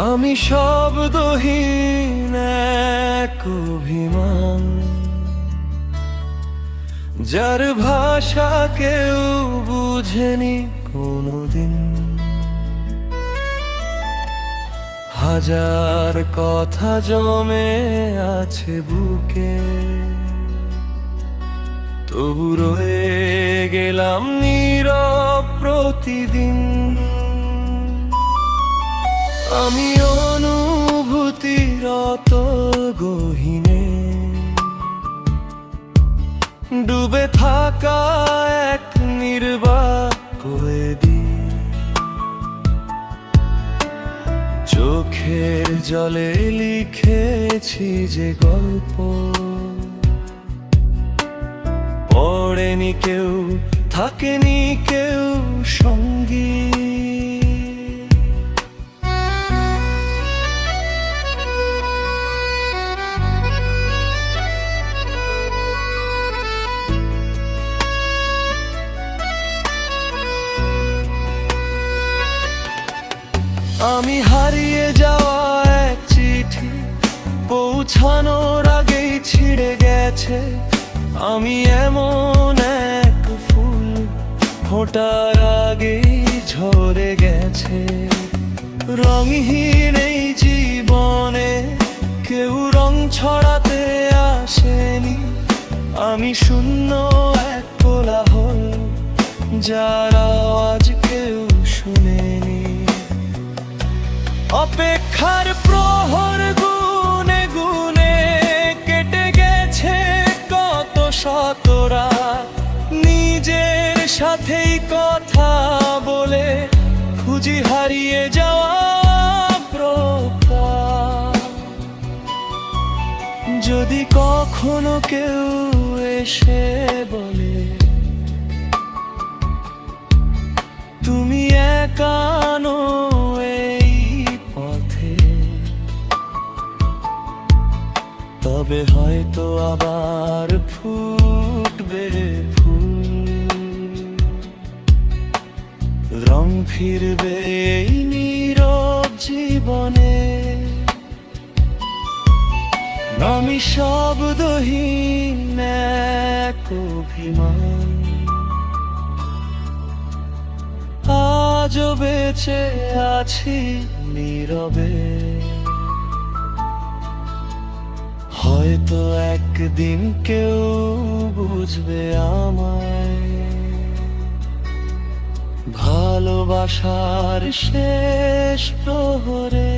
আমি শব্দহীন এক অভিমান, যার ভাষা কেউ বুঝেনি কোনোদিন। হাজার কথা জমে আছে বুকে, তবু রয়ে গেলাম নীরব প্রতিদিন। আমি অনুভূতির অতল গহীনে ডুবে থাকা এক নির্বাক দিন। চোখের জলে লিখেছি যে গল্প, পড়েনি কেউ, থাকেনি কেউ সঙ্গী। আমি হারিয়ে যাওয়া এক চিঠি পৌঁছানোর আগেই ছিঁড়ে গেছে। আমি এমন এক ফুল ফোটার আগেই ঝরে গেছে। রংহীন এই জীবনে কেউ রং ছড়াতে আসেনি। আমি শূন্য এক কোলাহল, যার আওয়াজ কেউ শুনেনি। অপেক্ষার প্রহর গুনে গুনে কেটে গেছে কত শতরা। নিজের সাথেই কথা বলে খুঁজি হারিয়ে যাওয়া প্রকার। যদি কখনো কেউ এসে বলে তুমি একা নও এই পথে, তবে হয়তো আবার ফুটবে ফুল। রং ফিরবে এই নীরব জীবনে। আমি শব্দহীন এক অভিমান, আজও বেঁচে আছি নীরবে। হয়তো একদিন কেউ বুঝবে আমায়, ভালোবাসার শেষ প্রহরে।